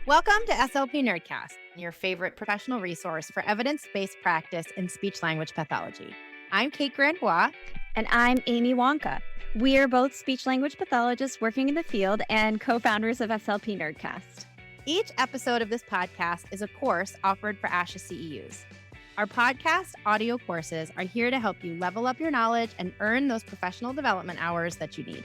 Welcome to SLP Nerdcast, your favorite professional resource for evidence-based practice in speech-language pathology. I'm Kate Grandbois. And I'm Amy Wonka. We are both speech-language pathologists working in the field and co-founders of SLP Nerdcast. Each episode of this podcast is a course offered for ASHA CEUs. Our podcast audio courses are here to help you level up your knowledge and earn those professional development hours that you need.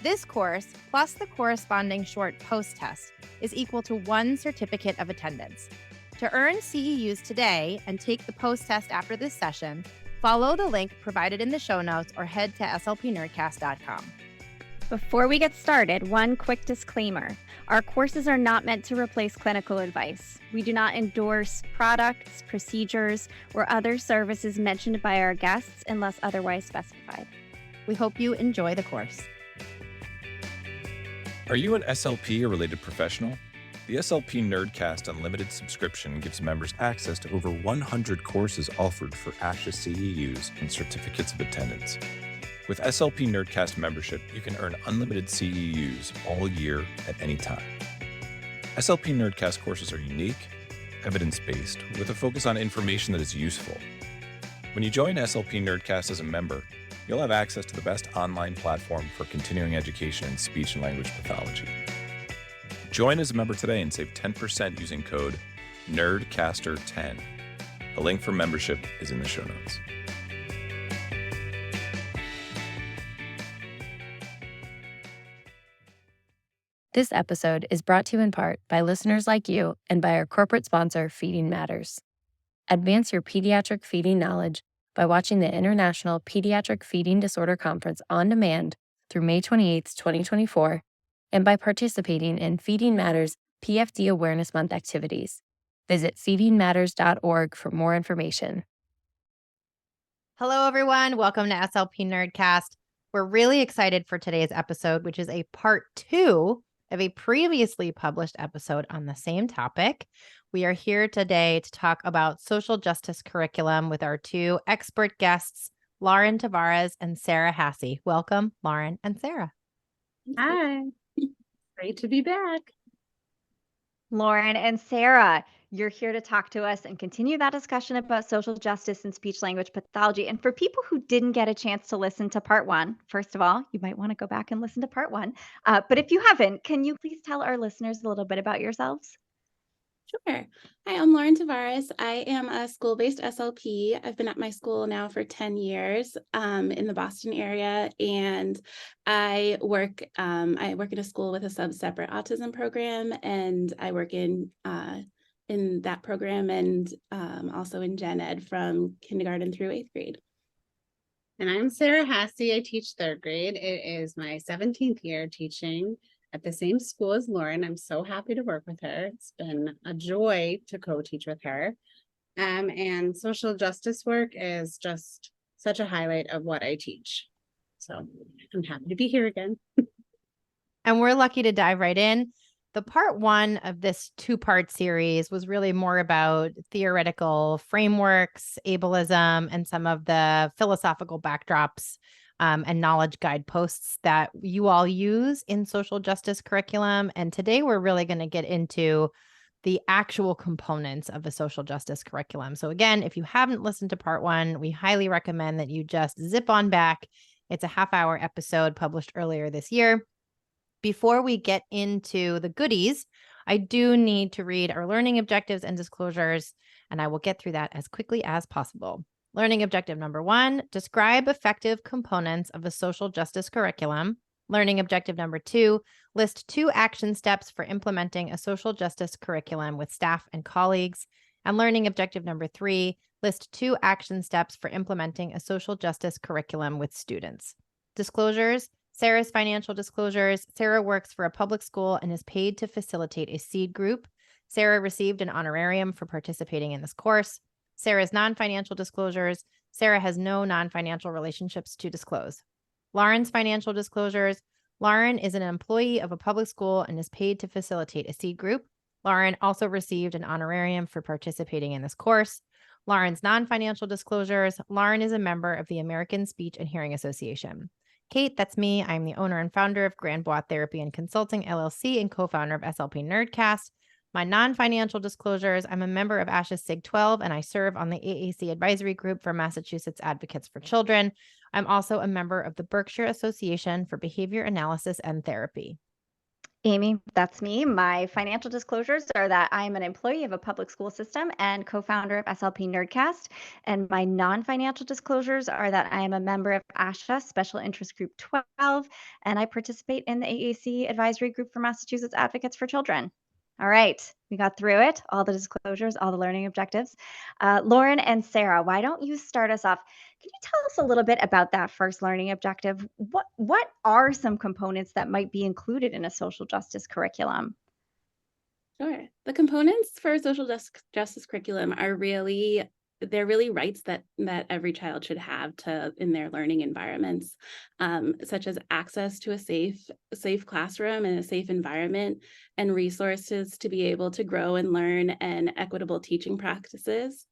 This course, plus the corresponding short post-test, is equal to 1 certificate of attendance. To earn CEUs today and take the post-test after this session, follow the link provided in the show notes or head to slpnerdcast.com. Before we get started, one quick disclaimer. Our courses are not meant to replace clinical advice. We do not endorse products, procedures, or other services mentioned by our guests unless otherwise specified. We hope you enjoy the course. Are you an SLP or related professional? The SLP Nerdcast Unlimited subscription gives members access to over 100 courses offered for ASHA CEUs and certificates of attendance. With SLP Nerdcast membership, you can earn unlimited CEUs all year at any time. SLP Nerdcast courses are unique, evidence-based, with a focus on information that is useful. When you join SLP Nerdcast as a member, you'll have access to the best online platform for continuing education in speech and language pathology. Join as a member today and save 10% using code NERDCASTER10. A link for membership is in the show notes. This episode is brought to you in part by listeners like you and by our corporate sponsor, Feeding Matters. Advance your pediatric feeding knowledge by watching the International Pediatric Feeding Disorder Conference on demand through May 28, 2024, and by participating in Feeding Matters PFD Awareness Month activities. Visit feedingmatters.org for more information. Hello, everyone. Welcome to SLP Nerdcast. We're really excited for today's episode, which is a part 2 of a previously published episode on the same topic. We are here today to talk about social justice curriculum with our 2 expert guests, Lauren Tavares and Sarah Hasse. Welcome, Lauren and Sarah. Hi. Great to be back. Lauren and Sarah, you're here to talk to us and continue that discussion about social justice and speech-language pathology. And for people who didn't get a chance to listen to part 1, first of all, you might want to go back and listen to part 1. But if you haven't, can you please tell our listeners a little bit about yourselves? Sure. Hi, I'm Lauren Tavares. I am a school-based SLP. I've been at my school now for 10 years in the Boston area, and I work in a school with a separate autism program, and I work in that program and also in gen ed from kindergarten through 8th grade. And I'm Sarah Hasse. I teach 3rd grade. It is my 17th year teaching at the same school as Lauren. I'm so happy to work with her. It's been a joy to co-teach with her. And social justice work is just such a highlight of what I teach. So I'm happy to be here again. And we're lucky to dive right in. The part 1 of this 2-part series was really more about theoretical frameworks, ableism, and some of the philosophical backdrops and knowledge guideposts that you all use in social justice curriculum. And today we're really going to get into the actual components of a social justice curriculum. So again, if you haven't listened to part 1, we highly recommend that you just zip on back. It's a half-hour episode published earlier this year. Before we get into the goodies, I do need to read our learning objectives and disclosures, and I will get through that as quickly as possible. Learning objective number 1, describe effective components of a social justice curriculum. Learning objective number 2, list 2 action steps for implementing a social justice curriculum with staff and colleagues. And learning objective number 3, list 2 action steps for implementing a social justice curriculum with students. Disclosures. Sarah's financial disclosures. Sarah works for a public school and is paid to facilitate a seed group. Sarah received an honorarium for participating in this course. Sarah's non-financial disclosures. Sarah has no non-financial relationships to disclose. Lauren's financial disclosures. Lauren is an employee of a public school and is paid to facilitate a seed group. Lauren also received an honorarium for participating in this course. Lauren's non-financial disclosures. Lauren is a member of the American Speech and Hearing Association. Kate, that's me. I'm the owner and founder of Grandbois Therapy and Consulting, LLC, and co-founder of SLP Nerdcast. My non-financial disclosures, I'm a member of ASHA SIG 12, and I serve on the AAC advisory group for Massachusetts Advocates for Children. I'm also a member of the Berkshire Association for Behavior Analysis and Therapy. Amy, that's me. My financial disclosures are that I am an employee of a public school system and co-founder of SLP Nerdcast. And my non-financial disclosures are that I am a member of ASHA Special Interest Group 12, and I participate in the AAC advisory group for Massachusetts Advocates for Children. All right, we got through it, all the disclosures, all the learning objectives. Lauren and Sarah, why don't you start us off? Can you tell us a little bit about that first learning objective? What are some components that might be included in a social justice curriculum? Sure. The components for social justice curriculum are they're really rights that every child should have in their learning environments, such as access to a safe classroom and a safe environment, and resources to be able to grow and learn, and equitable teaching practices.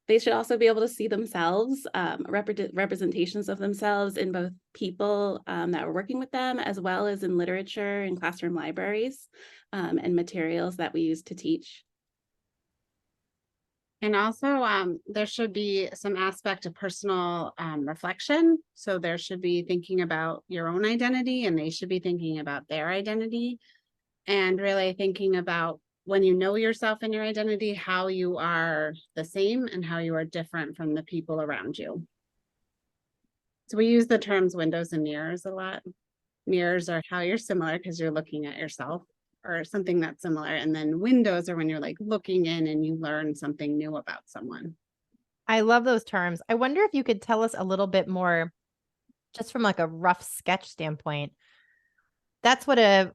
They should also be able to see themselves, representations of themselves in both people that are working with them, as well as in literature and classroom libraries, and materials that we use to teach. And also, there should be some aspect of personal reflection. So there should be thinking about your own identity, and they should be thinking about their identity, and really thinking about, when you know yourself and your identity, how you are the same and how you are different from the people around you. So we use the terms windows and mirrors a lot. Mirrors are how you're similar because you're looking at yourself or something that's similar. And then windows are when you're like looking in and you learn something new about someone. I love those terms. I wonder if you could tell us a little bit more, just from like a rough sketch standpoint. That's what a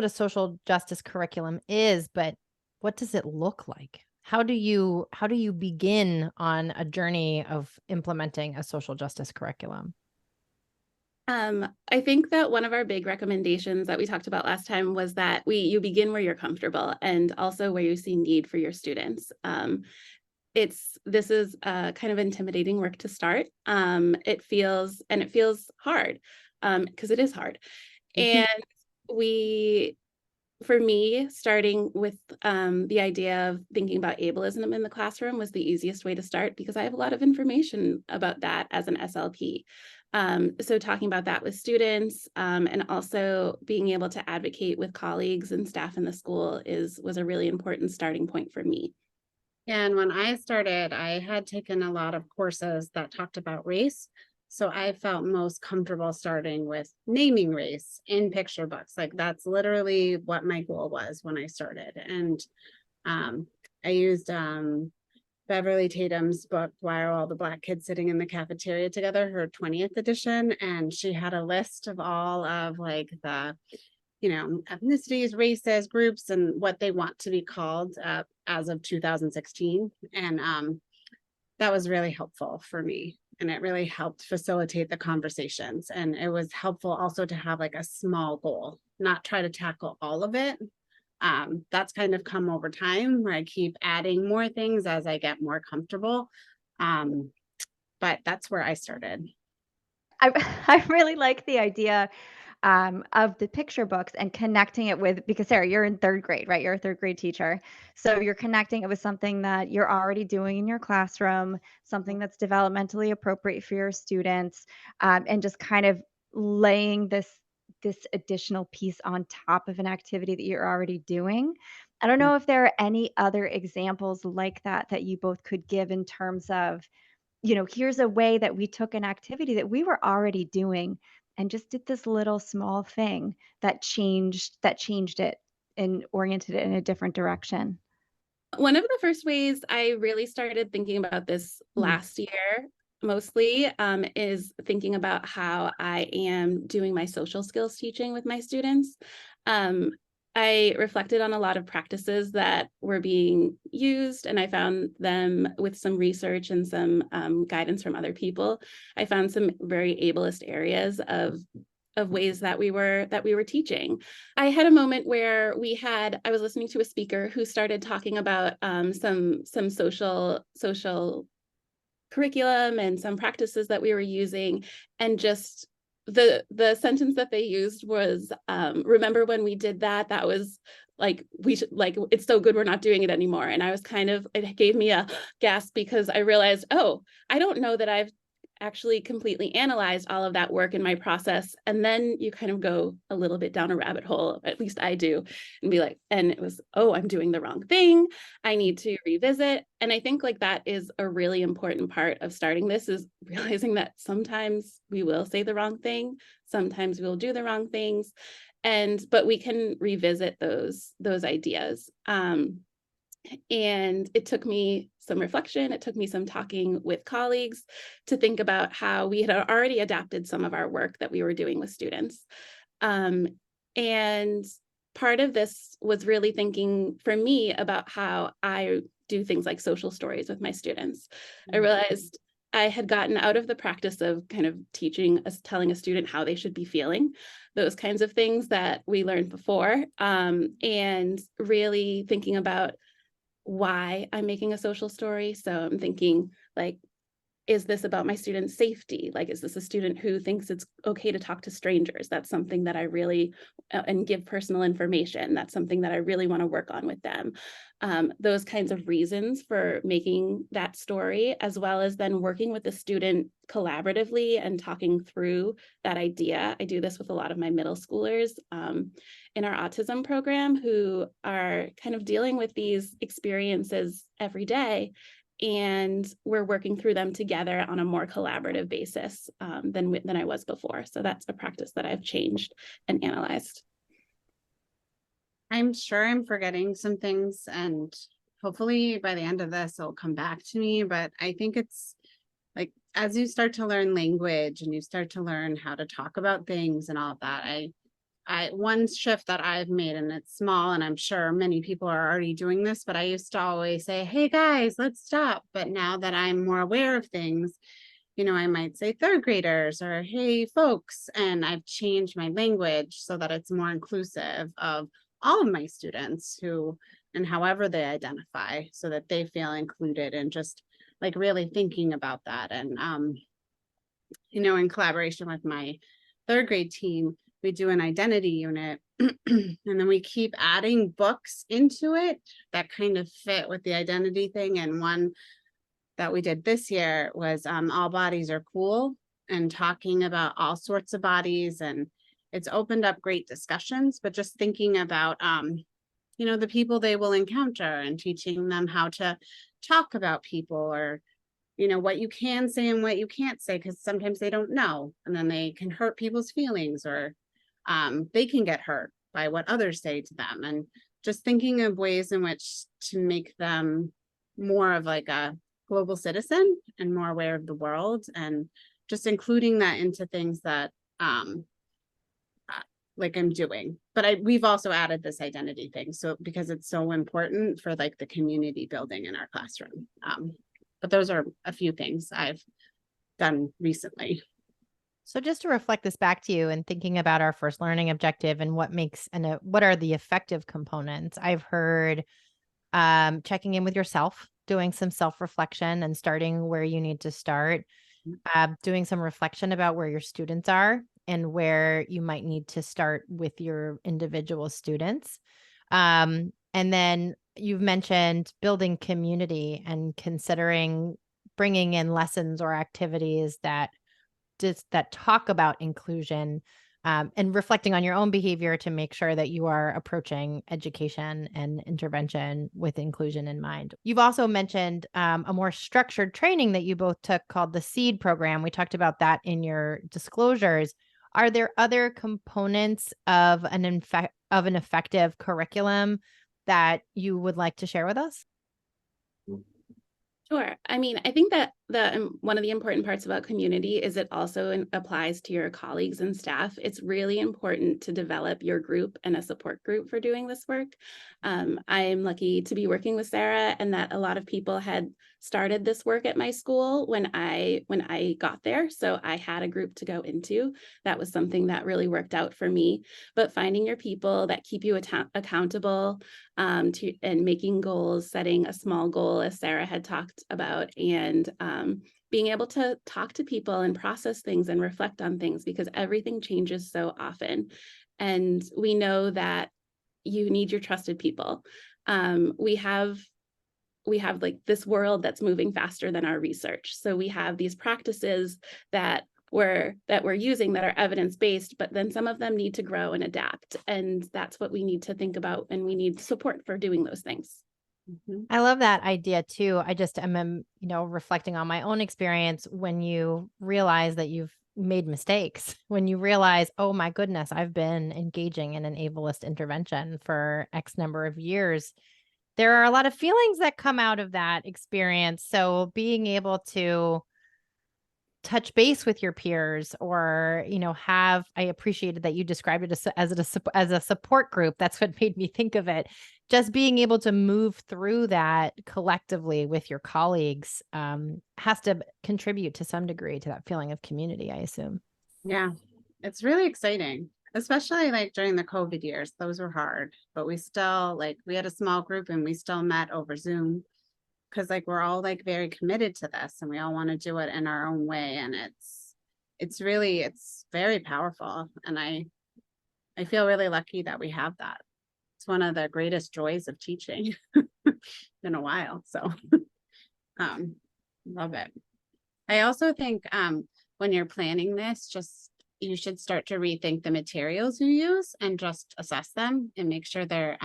social justice curriculum is, but what does it look like? How do you begin on a journey of implementing a social justice curriculum? I think that one of our big recommendations that we talked about last time was that you begin where you're comfortable, and also where you see need for your students. This is kind of intimidating work to start. It feels hard, because it is hard. And for me, starting with the idea of thinking about ableism in the classroom was the easiest way to start, because I have a lot of information about that as an SLP. So talking about that with students, and also being able to advocate with colleagues and staff in the school was a really important starting point for me. And when I started, I had taken a lot of courses that talked about race. So I felt most comfortable starting with naming race in picture books. Like, that's literally what my goal was when I started. And I used Beverly Tatum's book, Why Are All the Black Kids Sitting in the Cafeteria Together, her 20th edition. And she had a list of all of like the, ethnicities, races, groups, and what they want to be called as of 2016. And that was really helpful for me. And it really helped facilitate the conversations. And it was helpful also to have like a small goal, not try to tackle all of it. That's kind of come over time, where I keep adding more things as I get more comfortable. But that's where I started. I really like the idea of the picture books and connecting it with, because Sarah, you're in third grade, right? You're a third grade teacher. So you're connecting it with something that you're already doing in your classroom, something that's developmentally appropriate for your students, and just kind of laying this additional piece on top of an activity that you're already doing. I don't know if there are any other examples like that you both could give, in terms of, here's a way that we took an activity that we were already doing and just did this little small thing that changed it and oriented it in a different direction. One of the first ways I really started thinking about this last year, mostly, is thinking about how I am doing my social skills teaching with my students. I reflected on a lot of practices that were being used, and I found them, with some research and some guidance from other people, I found some very ableist areas of ways that we were teaching. I had a moment where I was listening to a speaker who started talking about some social curriculum and some practices that we were using, and just the sentence that they used was, remember when we did that? That was like we should, like, it's so good we're not doing it anymore. And I was it gave me a gasp because I realized, oh, I don't know that I've actually completely analyzed all of that work in my process. And then you kind of go a little bit down a rabbit hole, at least I do, and be like, and it was, oh, I'm doing the wrong thing. I need to revisit. And I think like that is a really important part of starting this, is realizing that sometimes we will say the wrong thing. Sometimes we'll do the wrong things. But we can revisit those ideas. And it took me some reflection. It took me some talking with colleagues to think about how we had already adapted some of our work that we were doing with students. And part of this was really thinking for me about how I do things like social stories with my students. I realized I had gotten out of the practice of kind of telling a student how they should be feeling, those kinds of things that we learned before, and really thinking about why I'm making a social story. So I'm thinking, like, is this about my student's safety? Like, is this a student who thinks it's okay to talk to strangers? That's something that I really, and give personal information. That's something that I really want to work on with them. Those kinds of reasons for making that story, as well as then working with the student collaboratively and talking through that idea. I do this with a lot of my middle schoolers in our autism program, who are kind of dealing with these experiences every day. And we're working through them together on a more collaborative basis than I was before. So that's a practice that I've changed and analyzed. I'm sure I'm forgetting some things, and hopefully by the end of this, it'll come back to me. But I think it's like, as you start to learn language and you start to learn how to talk about things and all of that, one shift that I've made, and it's small, and I'm sure many people are already doing this, but I used to always say, hey guys, let's stop. But now that I'm more aware of things, I might say third graders or hey folks, and I've changed my language so that it's more inclusive of all of my students and however they identify, so that they feel included, and just like really thinking about that. And, in collaboration with my third grade team, we do an identity unit, and then we keep adding books into it that kind of fit with the identity thing. And one that we did this year was All Bodies Are Cool, and talking about all sorts of bodies. And it's opened up great discussions, but just thinking about, the people they will encounter, and teaching them how to talk about people, or what you can say and what you can't say, because sometimes they don't know, and then they can hurt people's feelings, or they can get hurt by what others say to them. And just thinking of ways in which to make them more of like a global citizen and more aware of the world, and just including that into things that like I'm doing. But we've also added this identity thing, so because it's so important for like the community building in our classroom. But those are a few things I've done recently. So just to reflect this back to you and thinking about our first learning objective and what are the effective components, I've heard checking in with yourself, doing some self-reflection and starting where you need to start, doing some reflection about where your students are and where you might need to start with your individual students. And then you've mentioned building community and considering bringing in lessons or activities that talk about inclusion, and reflecting on your own behavior to make sure that you are approaching education and intervention with inclusion in mind. You've also mentioned a more structured training that you both took called the SEED program. We talked about that in your disclosures. Are there other components of an effective curriculum that you would like to share with us? Sure. I mean, I think that one of the important parts about community is it also applies to your colleagues and staff. It's really important to develop your group and a support group for doing this work. I'm lucky to be working with Sarah, and that a lot of people had started this work at my school when I got there. So I had a group to go into. That was something that really worked out for me. But finding your people that keep you accountable, and making goals, setting a small goal, as Sarah had talked about, and being able to talk to people and process things and reflect on things, because everything changes so often. And we know that you need your trusted people. We have like this world that's moving faster than our research. So we have these practices that we're using that are evidence-based, but then some of them need to grow and adapt. And that's what we need to think about, and we need support for doing those things. I love that idea too. I just am, reflecting on my own experience when you realize that you've made mistakes, when you realize, oh my goodness, I've been engaging in an ableist intervention for X number of years. There are a lot of feelings that come out of that experience. So being able to touch base with your peers, or I appreciated that you described it as a support group. That's what made me think of it. Just being able to move through that collectively with your colleagues has to contribute to some degree to that feeling of community, I assume. Yeah, it's really exciting, especially like during the COVID years. Those were hard, but we still we had a small group and we still met over Zoom, because we're all very committed to this and we all want to do it in our own way. And it's very powerful. And I feel really lucky that we have that. It's one of the greatest joys of teaching in a while. So love it. I also think when you're planning this, you should start to rethink the materials you use and just assess them and make sure they're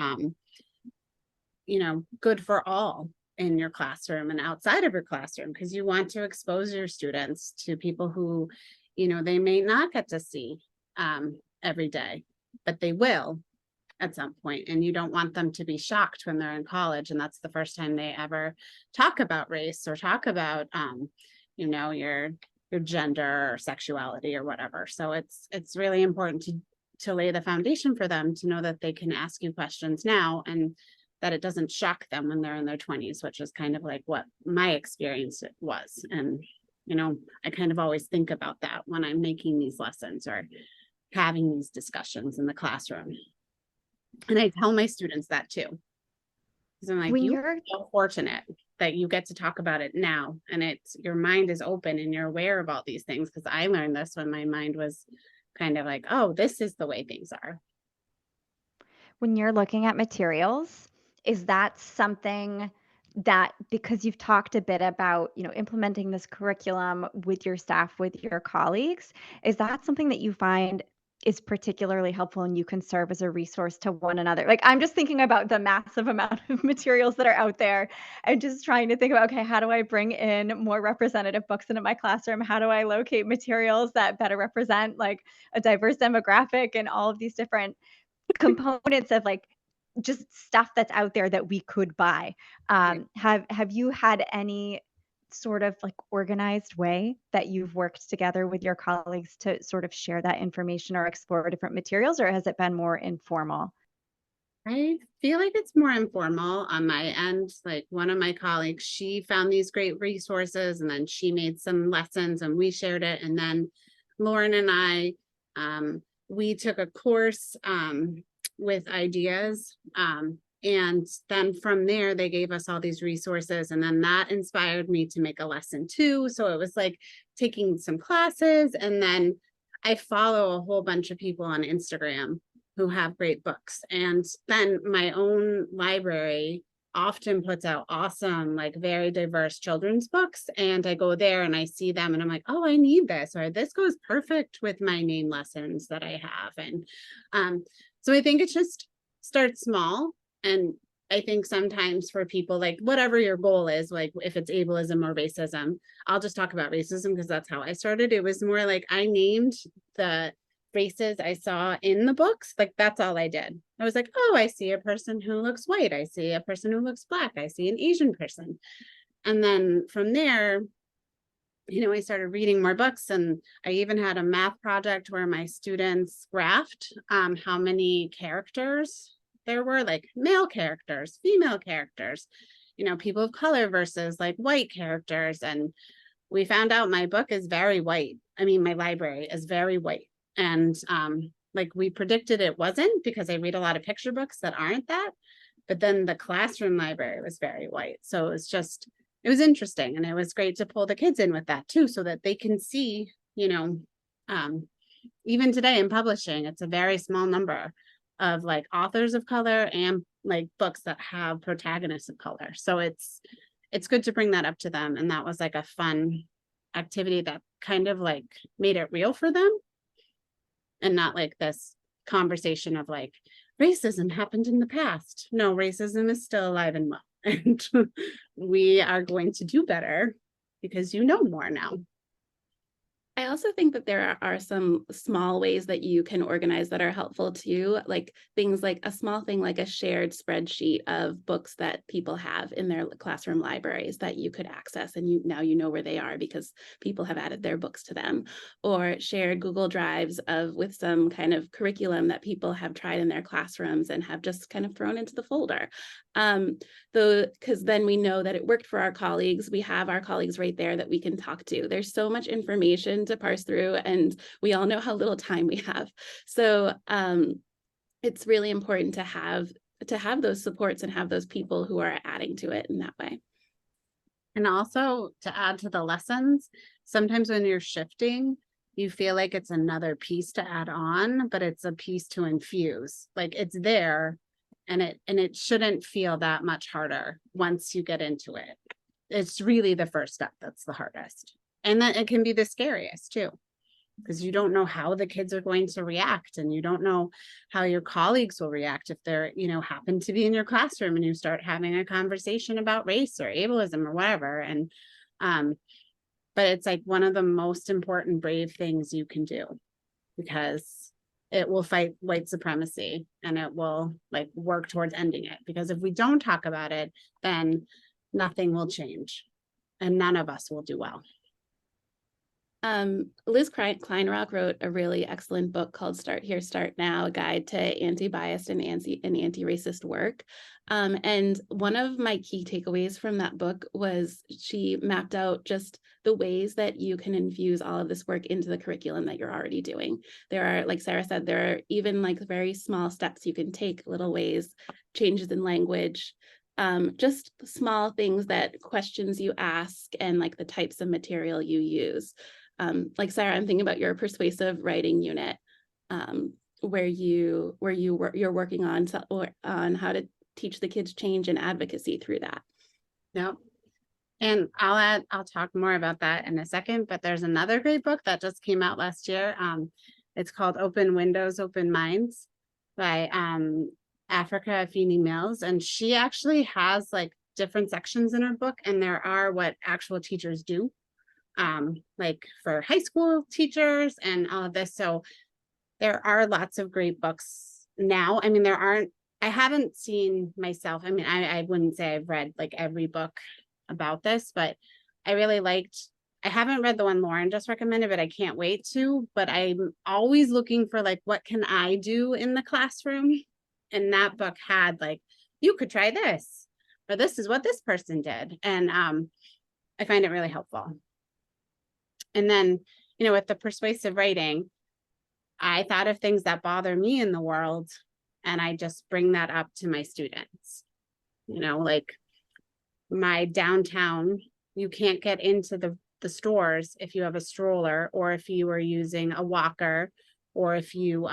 good for all in your classroom and outside of your classroom, because you want to expose your students to people who, they may not get to see every day, but they will at some point. And you don't want them to be shocked when they're in college and that's the first time they ever talk about race or talk about, your gender or sexuality or whatever. So it's really important to lay the foundation for them to know that they can ask you questions now, and that it doesn't shock them when they're in their 20s, which is kind of what my experience was. And, I kind of always think about that when I'm making these lessons or having these discussions in the classroom. And I tell my students that too. Because I'm you're so fortunate that you get to talk about it now. And your mind is open and you're aware of all these things. Because I learned this when my mind was kind of oh, this is the way things are. When you're looking at materials, is that something that, because you've talked a bit about, implementing this curriculum with your staff, with your colleagues, is that something that you find is particularly helpful and you can serve as a resource to one another? I'm just thinking about the massive amount of materials that are out there and just trying to think about, okay, how do I bring in more representative books into my classroom? How do I locate materials that better represent a diverse demographic and all of these different components of just stuff that's out there that we could buy. Have you had any sort of organized way that you've worked together with your colleagues to sort of share that information or explore different materials, or has it been more informal? I feel it's more informal on my end. One of my colleagues, she found these great resources and then she made some lessons and we shared it. And then Lauren and I, we took a course with ideas. And then from there, they gave us all these resources. And then that inspired me to make a lesson too. So it was taking some classes. And then I follow a whole bunch of people on Instagram who have great books. And then my own library often puts out awesome, very diverse children's books. And I go there and I see them and I'm oh, I need this, or this goes perfect with my name lessons that I have. And so I think it just starts small. And I think sometimes for people, whatever your goal is, if it's ableism or racism, I'll just talk about racism because that's how I started. It was more I named the races I saw in the books. That's all I did. I was oh, I see a person who looks white. I see a person who looks Black. I see an Asian person. And then from there, I started reading more books, and I even had a math project where my students graphed how many characters there were, male characters, female characters, people of color versus white characters. And we found out my book is very white. I mean, my library is very white. And we predicted it wasn't, because I read a lot of picture books that aren't that. But then the classroom library was very white. So it was interesting. And it was great to pull the kids in with that too, so that they can see, even today in publishing, it's a very small number of like authors of color and like books that have protagonists of color. So it's good to bring that up to them. And that was like a fun activity that kind of like made it real for them, and not like this conversation of like racism happened in the past. No, racism is still alive and well. And we are going to do better because you know more now. I also think that there are some small ways that you can organize that are helpful too, like things like a small thing like a shared spreadsheet of books that people have in their classroom libraries that you could access, and now you know where they are because people have added their books to them, or shared Google Drives with some kind of curriculum that people have tried in their classrooms and have just kind of thrown into the folder. Because then we know that it worked for our colleagues. We have our colleagues right there that we can talk to. There's so much information to parse through, and we all know how little time we have. So it's really important to have those supports and have those people who are adding to it in that way. And also to add to the lessons, sometimes when you're shifting, you feel like it's another piece to add on, but it's a piece to infuse. Like it's there, and it shouldn't feel that much harder once you get into it. It's really the first step that's the hardest. And then it can be the scariest too, because you don't know how the kids are going to react, and you don't know how your colleagues will react if they're, happen to be in your classroom and you start having a conversation about race or ableism or whatever. And, but it's like one of the most important, brave things you can do, because it will fight white supremacy, and it will like work towards ending it. Because if we don't talk about it, then nothing will change and none of us will do well. Liz Kleinrock wrote a really excellent book called Start Here, Start Now, a guide to anti-biased and anti-racist work. And one of my key takeaways from that book was she mapped out just the ways that you can infuse all of this work into the curriculum that you're already doing. There are, like Sarah said, there are even like very small steps you can take, little ways, changes in language, just small things, that questions you ask and like the types of material you use. Like Sarah, I'm thinking about your persuasive writing unit, where you're working on how to teach the kids change and advocacy through that. Yep. And I'll talk more about that in a second, but there's another great book that just came out last year. It's called Open Windows, Open Minds by Africa Afeni Mills. And she actually has like different sections in her book, and there are what actual teachers do, like for high school teachers and all of this. So there are lots of great books now. I mean, I haven't seen myself. I mean, I wouldn't say I've read like every book about this, but I haven't read the one Lauren just recommended, but I can't wait to. But I'm always looking for like, what can I do in the classroom? And that book had like, you could try this, or this is what this person did. And I find it really helpful. And then, with the persuasive writing, I thought of things that bother me in the world, and I just bring that up to my students. Like my downtown, you can't get into the stores if you have a stroller, or if you are using a walker, or if you,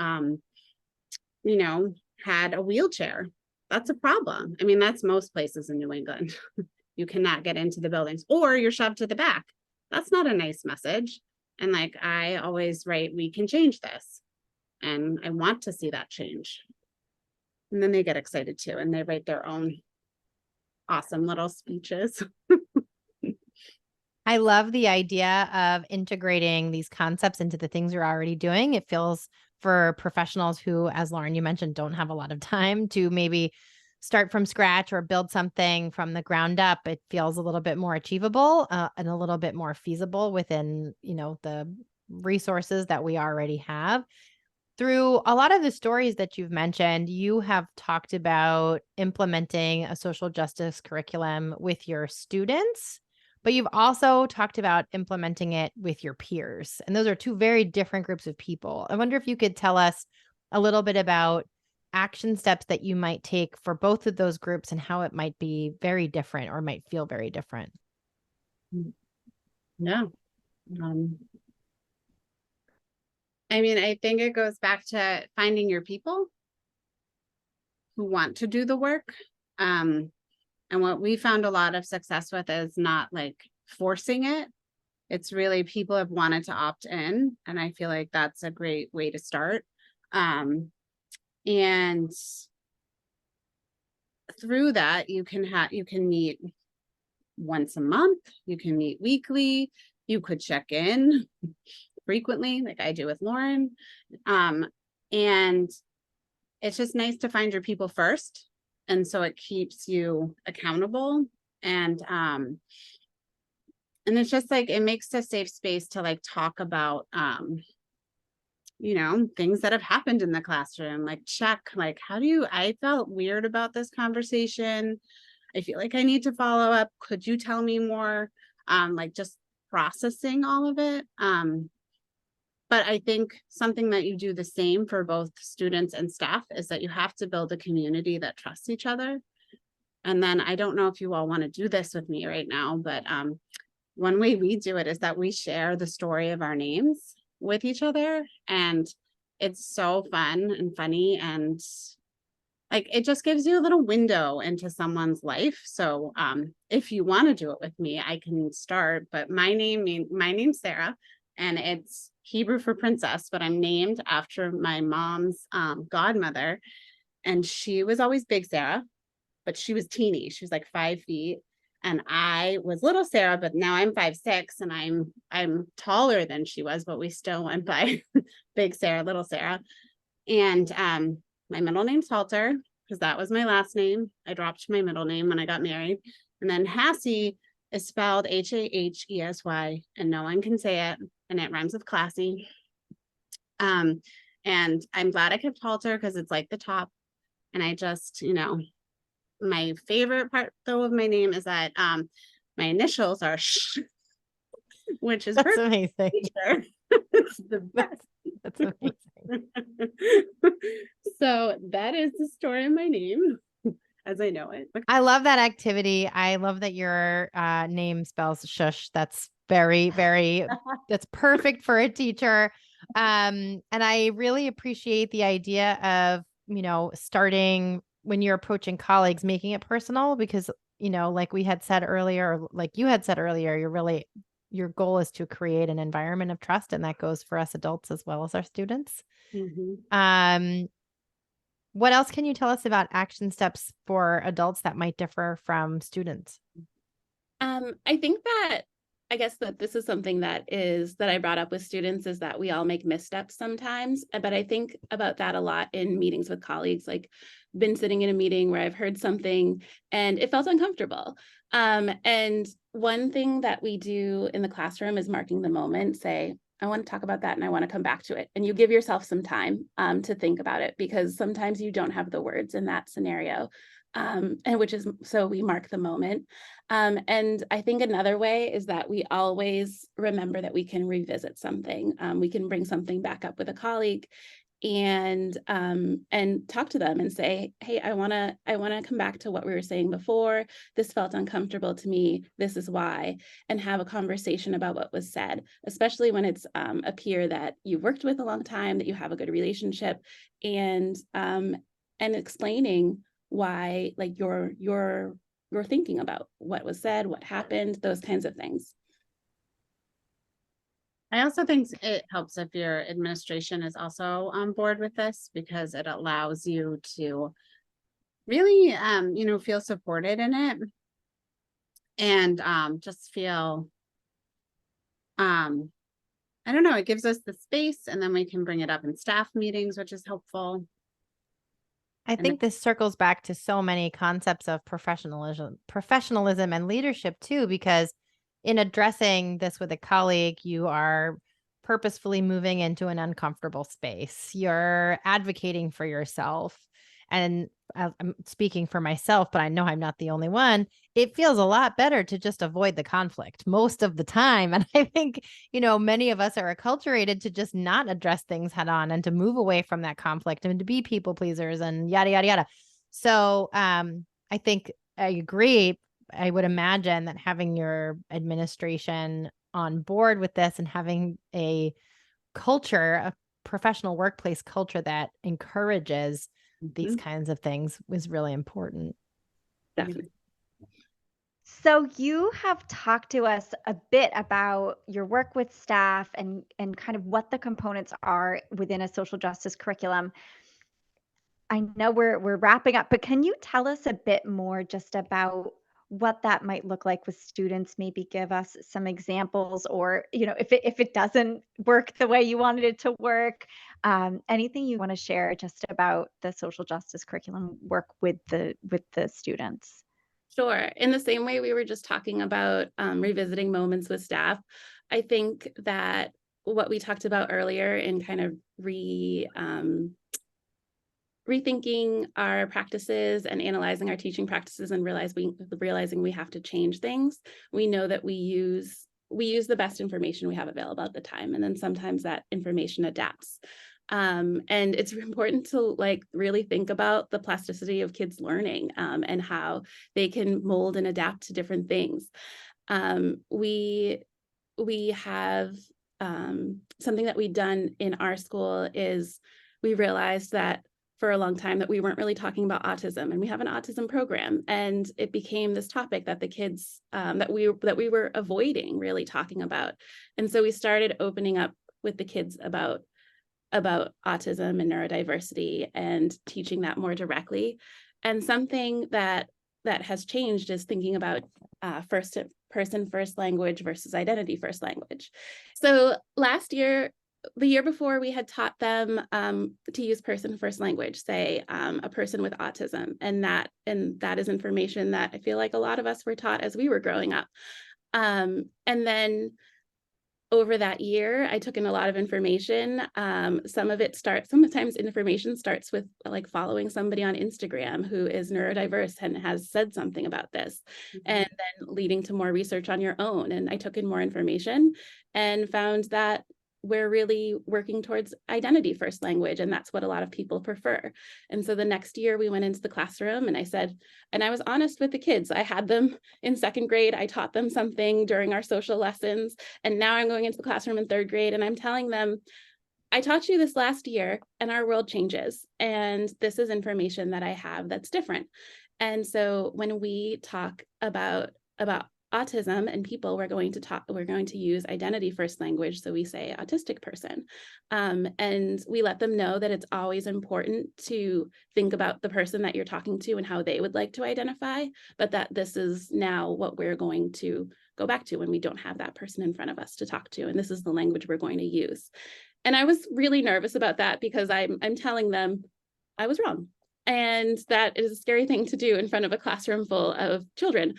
had a wheelchair. That's a problem. I mean, that's most places in New England. You cannot get into the buildings, or you're shoved to the back. That's not a nice message. And like, I always write, we can change this. And I want to see that change. And then they get excited too, and they write their own awesome little speeches. I love the idea of integrating these concepts into the things you're already doing. It feels, for professionals who, as Lauren, you mentioned, don't have a lot of time to maybe start from scratch or build something from the ground up, it feels a little bit more achievable and a little bit more feasible within, the resources that we already have. Through a lot of the stories that you've mentioned, you have talked about implementing a social justice curriculum with your students, but you've also talked about implementing it with your peers. And those are two very different groups of people. I wonder if you could tell us a little bit about action steps that you might take for both of those groups and how it might be very different or might feel very different. Yeah. I mean, I think it goes back to finding your people. who want to do the work. And what we found a lot of success with is not like forcing it. It's really people have wanted to opt in. And I feel like that's a great way to start. And through that, you can meet once a month, you can meet weekly, you could check in frequently, like I do with Lauren. And it's just nice to find your people first. And so it keeps you accountable. And it's just like, it makes a safe space to like talk about, you know, things that have happened in the classroom, like check, like, I felt weird about this conversation. I feel like I need to follow up. Could you tell me more? Like just processing all of it. But I think something that you do the same for both students and staff is that you have to build a community that trusts each other. And then I don't know if you all want to do this with me right now, but one way we do it is that we share the story of our names with each other. And it's so fun and funny. And like, it just gives you a little window into someone's life. So if you want to do it with me, I can start. But my name's Sarah, and it's Hebrew for princess, but I'm named after my mom's godmother. And she was always Big Sarah, but she was teeny. She was like 5 feet. And I was little Sarah, but now I'm 5'6", and I'm taller than she was, but we still went by Big Sarah, Little Sarah. And my middle name's Halter, because that was my last name. I dropped my middle name when I got married. And then Hassy is spelled Haesy, and no one can say it, and it rhymes with classy. And I'm glad I kept Halter because it's like the top. And I just, you know, my favorite part though of my name is that my initials are Sh, which is That's amazing. It's the best. That's amazing. So that is the story of my name as I know it. I love that activity. I love that your name spells shush. That's very, very, that's perfect for a teacher. And I really appreciate the idea of, you know, starting when you're approaching colleagues, making it personal, because, you know, like we had said earlier, or like you had said earlier, your goal is to create an environment of trust. And that goes for us adults as well as our students. Mm-hmm. What else can you tell us about action steps for adults that might differ from students? I think that, I guess that this is something that I brought up with students, is that we all make missteps sometimes. But I think about that a lot in meetings with colleagues, like been sitting in a meeting where I've heard something and it felt uncomfortable. And one thing that we do in the classroom is marking the moment, say, I want to talk about that and I want to come back to it. And you give yourself some time to think about it, because sometimes you don't have the words in that scenario. And so we mark the moment. And I think another way is that we always remember that we can revisit something. We can bring something back up with a colleague and talk to them and say, hey, I want to come back to what we were saying before. This felt uncomfortable to me. This is why, and have a conversation about what was said, especially when it's a peer that you've worked with a long time, that you have a good relationship, and explaining why, like, you're thinking about what was said, what happened, those kinds of things. I also think it helps if your administration is also on board with this, because it allows you to really, you know, feel supported in it, and just feel, I don't know, it gives us the space, and then we can bring it up in staff meetings, which is helpful. I think this circles back to so many concepts of professionalism and leadership too, because in addressing this with a colleague, you are purposefully moving into an uncomfortable space. You're advocating for yourself. And I'm speaking for myself, but I know I'm not the only one. It feels a lot better to just avoid the conflict most of the time. And I think, you know, many of us are acculturated to just not address things head on and to move away from that conflict and to be people pleasers and yada, yada, yada. So I think I agree. I would imagine that having your administration on board with this and having a culture, a professional workplace culture that encourages these kinds of things was really important. Definitely. So you have talked to us a bit about your work with staff and kind of what the components are within a social justice curriculum. I know we're wrapping up, but can you tell us a bit more just about what that might look like with students? Maybe give us some examples, or if it doesn't work the way you wanted it to work, anything you want to share just about the social justice curriculum work with the students. Sure. In the same way we were just talking about revisiting moments with staff, I think that what we talked about earlier in kind of rethinking our practices and analyzing our teaching practices and realizing we have to change things. We know that we use the best information we have available at the time, and then sometimes that information adapts. And it's important to really think about the plasticity of kids learning and how they can mold and adapt to different things. We have something that we've done in our school is we realized that for a long time that we weren't really talking about autism, and we have an autism program, and it became this topic that the kids that we were avoiding really talking about. And so we started opening up with the kids about autism and neurodiversity and teaching that more directly. And something that has changed is thinking about first person first language versus identity first language. So the year before, we had taught them to use person first language, say a person with autism, and that is information that I feel like a lot of us were taught as we were growing up. And then over that year, I took in a lot of information. Sometimes information starts with following somebody on Instagram who is neurodiverse and has said something about this, and then leading to more research on your own. And I took in more information and found that we're really working towards identity first language, and that's what a lot of people prefer. And so the next year we went into the classroom and I was honest with the kids. I had them in second grade. I taught them something during our social lessons, and now I'm going into the classroom in third grade and I'm telling them, I taught you this last year and our world changes, and this is information that I have that's different. And so when we talk about autism and people, we're going to use identity first language. So we say autistic person. And we let them know that it's always important to think about the person that you're talking to and how they would like to identify, but that this is now what we're going to go back to when we don't have that person in front of us to talk to. And this is the language we're going to use. And I was really nervous about that because I'm telling them I was wrong. And that is a scary thing to do in front of a classroom full of children.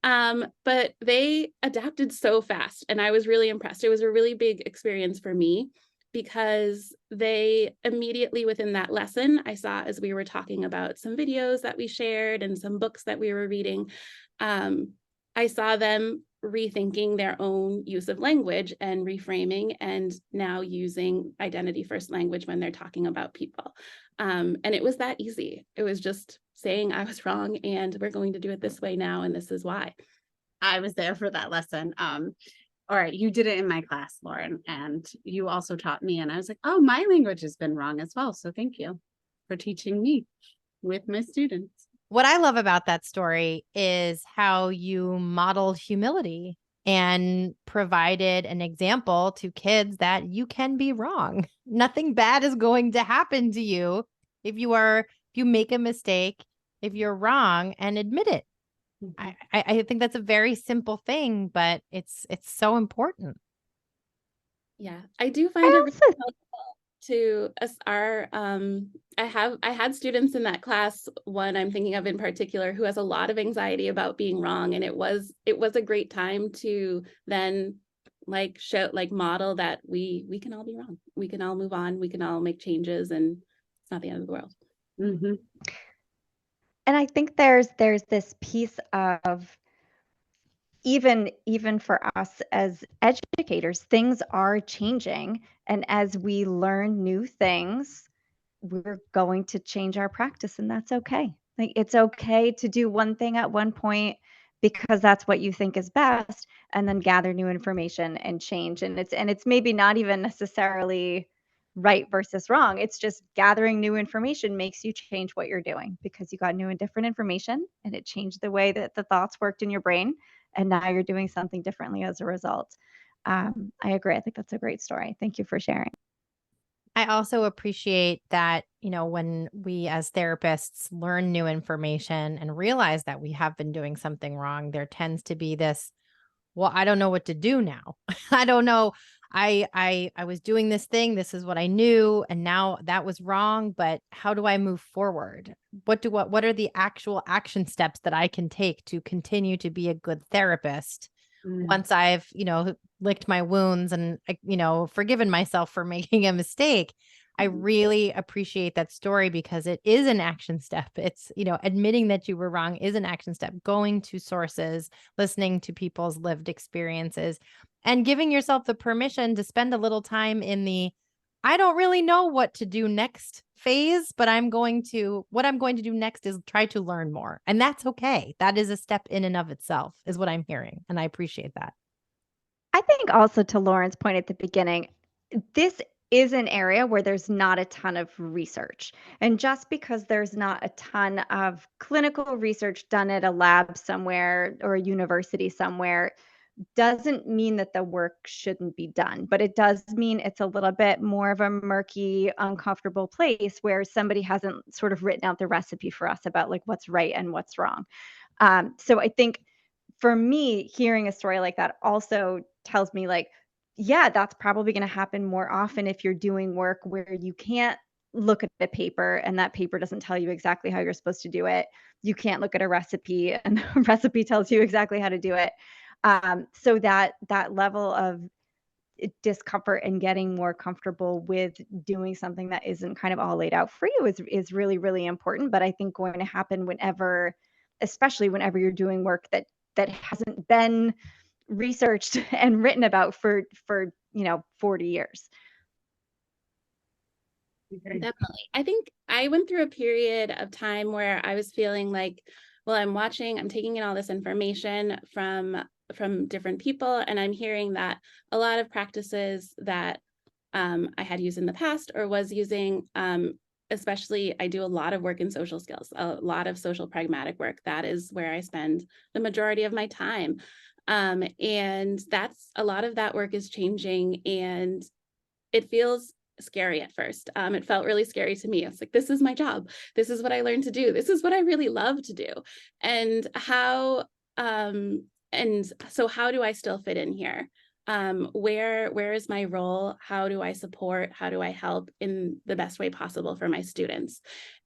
But they adapted so fast, and I was really impressed. It was a really big experience for me because they immediately within that lesson, I saw as we were talking about some videos that we shared and some books that we were reading, I saw them rethinking their own use of language and reframing and now using identity first language when they're talking about people. And it was that easy. It was just saying I was wrong and we're going to do it this way now, and this is why. I was there for that lesson. All right, you did it in my class, Lauren, and you also taught me, and I was like, oh, my language has been wrong as well. So thank you for teaching me with my students. What I love about that story is how you modeled humility and provided an example to kids that you can be wrong. Nothing bad is going to happen to you if you make a mistake, if you're wrong, and admit it. I think that's a very simple thing, but it's so important. Yeah, I do find it really helpful to us. I had students in that class, one I'm thinking of in particular, who has a lot of anxiety about being wrong, and it was a great time to then model that we can all be wrong, we can all move on, we can all make changes, and it's not the end of the world. Mm-hmm. And I think there's this piece of even for us as educators, things are changing. And as we learn new things, we're going to change our practice, and that's okay. It's okay to do one thing at one point because that's what you think is best, and then gather new information and change. And it's maybe not even necessarily right versus wrong. It's just gathering new information makes you change what you're doing because you got new and different information and it changed the way that the thoughts worked in your brain. And now you're doing something differently as a result. I agree. I think that's a great story. Thank you for sharing. I also appreciate that, when we as therapists learn new information and realize that we have been doing something wrong, there tends to be this, well, I don't know what to do now. I don't know. I was doing this thing. This is what I knew. And now that was wrong. But how do I move forward? What are the actual action steps that I can take to continue to be a good therapist once I've, licked my wounds and, forgiven myself for making a mistake? I really appreciate that story because it is an action step. It's, admitting that you were wrong is an action step, going to sources, listening to people's lived experiences, and giving yourself the permission to spend a little time in the, I don't really know what to do next phase, but what I'm going to do next is try to learn more. And that's okay. That is a step in and of itself, is what I'm hearing. And I appreciate that. I think also to Lauren's point at the beginning, this is an area where there's not a ton of research. And just because there's not a ton of clinical research done at a lab somewhere or a university somewhere doesn't mean that the work shouldn't be done, but it does mean it's a little bit more of a murky, uncomfortable place where somebody hasn't sort of written out the recipe for us about like what's right and what's wrong. So I think for me, hearing a story like that also tells me like, yeah, that's probably going to happen more often if you're doing work where you can't look at a paper and that paper doesn't tell you exactly how you're supposed to do it. You can't look at a recipe and the recipe tells you exactly how to do it. So that level of discomfort and getting more comfortable with doing something that isn't kind of all laid out for you is really, really important. But I think going to happen especially whenever you're doing work that hasn't been researched and written about for 40 years. Definitely. I think I went through a period of time where I was feeling like, well, I'm taking in all this information from different people, and I'm hearing that a lot of practices that I had used in the past or was using, especially I do a lot of work in social skills, a lot of social pragmatic work. That is where I spend the majority of my time. And that's a lot of that work is changing, and it feels scary at first. It felt really scary to me. It's like, this is my job. This is what I learned to do. This is what I really love to do. And so how do I still fit in here? Where is my role? How do I support? How do I help in the best way possible for my students?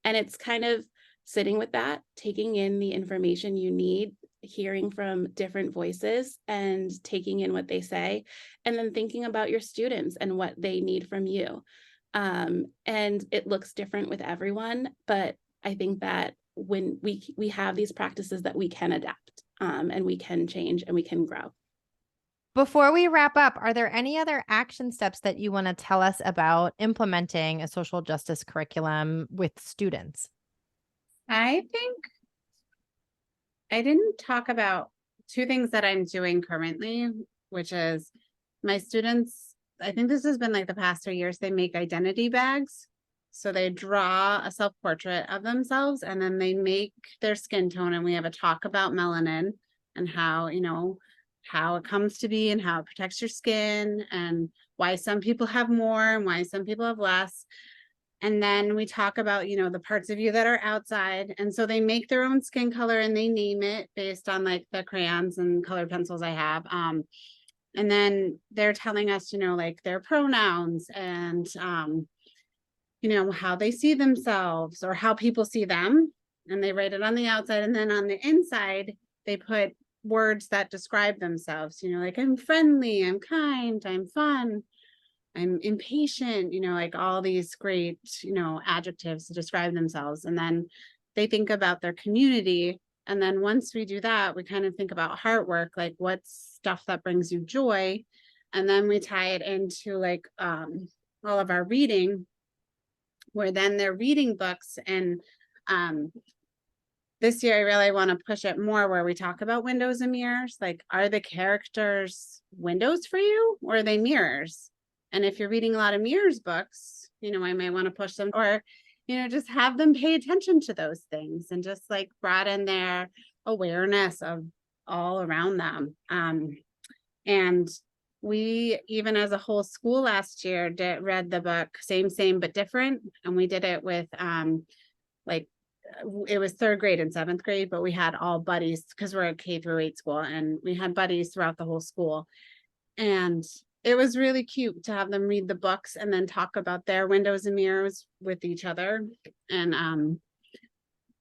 And it's kind of sitting with that, taking in the information you need, hearing from different voices and taking in what they say, and then thinking about your students and what they need from you. And it looks different with everyone, but I think that when we have these practices that we can adapt, and we can change and we can grow. Before we wrap up, are there any other action steps that you want to tell us about implementing a social justice curriculum with students? I think I didn't talk about two things that I'm doing currently, which is my students, I think this has been like the past 3 years, they make identity bags. So they draw a self-portrait of themselves and then they make their skin tone, and we have a talk about melanin and how, how it comes to be and how it protects your skin and why some people have more and why some people have less. And then we talk about, the parts of you that are outside. And so they make their own skin color and they name it based on like the crayons and colored pencils I have. And then they're telling us, like their pronouns and, how they see themselves or how people see them. And they write it on the outside. And then on the inside, they put words that describe themselves, like I'm friendly, I'm kind, I'm fun, I'm impatient, like all these great, adjectives to describe themselves. And then they think about their community. And then once we do that, we kind of think about heart work, like what's stuff that brings you joy. And then we tie it into like all of our reading, where then they're reading books. And this year, I really want to push it more where we talk about windows and mirrors. Like, are the characters windows for you or are they mirrors? And if you're reading a lot of Mirror's books, I might want to push them, or, just have them pay attention to those things and just like broaden their awareness of all around them. And we, even as a whole school last year, read the book Same, But Different. And we did it with it was 3rd grade and 7th grade, but we had all buddies because we're a K-8 school, and we had buddies throughout the whole school. And it was really cute to have them read the books and then talk about their windows and mirrors with each other. And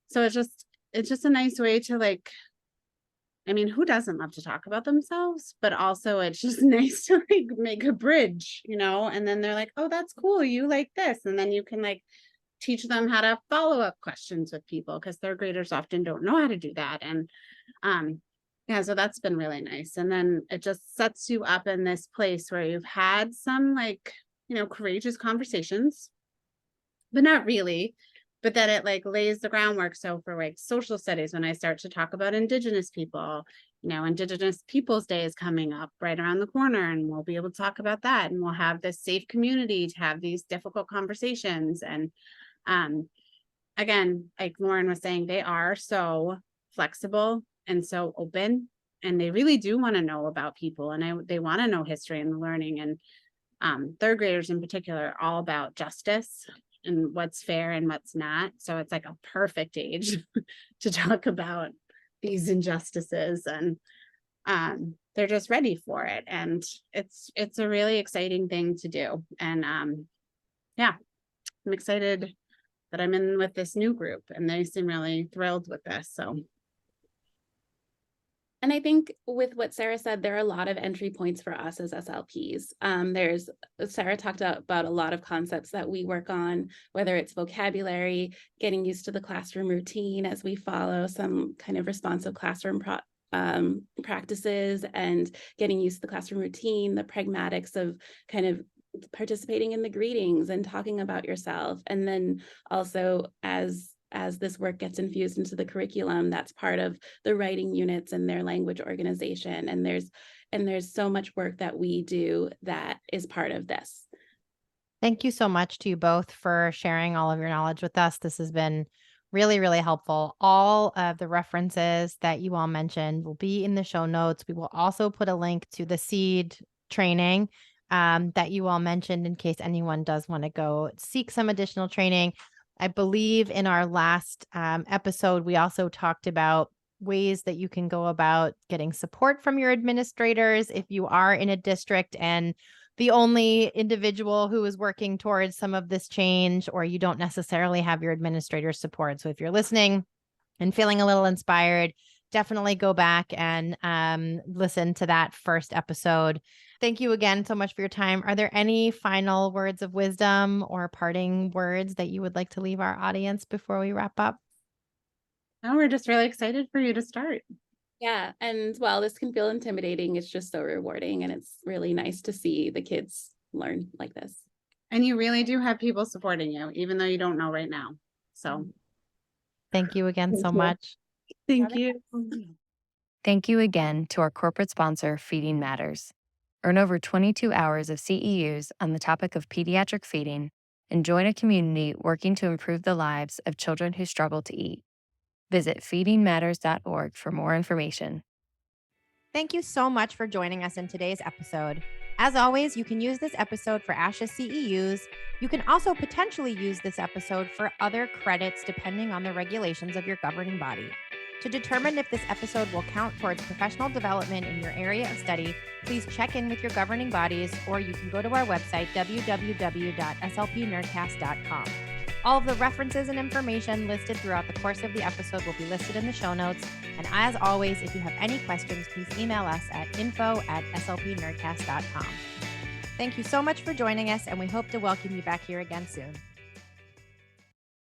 so it's just a nice way to who doesn't love to talk about themselves? But also it's just nice to make a bridge, and then they're like, oh, that's cool. You like this. And then you can teach them how to follow up questions with people, because 3rd graders often don't know how to do that. And so that's been really nice. And then it just sets you up in this place where you've had some courageous conversations, but not really. But then it lays the groundwork. So for social studies, when I start to talk about Indigenous people, Indigenous Peoples Day is coming up right around the corner, and we'll be able to talk about that. And we'll have this safe community to have these difficult conversations. And again, like Lauren was saying, they are so flexible and so open, and they really do want to know about people, and they want to know history and the learning. And 3rd graders in particular are all about justice and what's fair and what's not. So it's like a perfect age to talk about these injustices, and they're just ready for it. And it's a really exciting thing to do. And I'm excited that I'm in with this new group, and they seem really thrilled with this. So. And I think with what Sarah said, there are a lot of entry points for us as SLPs. Sarah talked about a lot of concepts that we work on, whether it's vocabulary, getting used to the classroom routine as we follow some kind of responsive classroom practices, and getting used to the classroom routine, the pragmatics of kind of participating in the greetings and talking about yourself. And then also as this work gets infused into the curriculum, that's part of the writing units and their language organization. And there's so much work that we do that is part of this. Thank you so much to you both for sharing all of your knowledge with us. This has been really, really helpful. All of the references that you all mentioned will be in the show notes. We will also put a link to the SEED training that you all mentioned in case anyone does want to go seek some additional training. I believe in our last episode, we also talked about ways that you can go about getting support from your administrators if you are in a district and the only individual who is working towards some of this change, or you don't necessarily have your administrator's support. So if you're listening and feeling a little inspired, definitely go back and listen to that first episode. Thank you again so much for your time. Are there any final words of wisdom or parting words that you would like to leave our audience before we wrap up? No, we're just really excited for you to start. Yeah. And while this can feel intimidating, it's just so rewarding. And it's really nice to see the kids learn like this. And you really do have people supporting you, even though you don't know right now. So thank you again so much. Thank you. Thank you again to our corporate sponsor, Feeding Matters. Earn over 22 hours of CEUs on the topic of pediatric feeding, and join a community working to improve the lives of children who struggle to eat. Visit feedingmatters.org for more information. Thank you so much for joining us in today's episode. As always, you can use this episode for ASHA CEUs. You can also potentially use this episode for other credits depending on the regulations of your governing body. To determine if this episode will count towards professional development in your area of study, please check in with your governing bodies, or you can go to our website, www.slpnerdcast.com. All of the references and information listed throughout the course of the episode will be listed in the show notes. And as always, if you have any questions, please email us at info@slpnerdcast.com. Thank you so much for joining us, and we hope to welcome you back here again soon.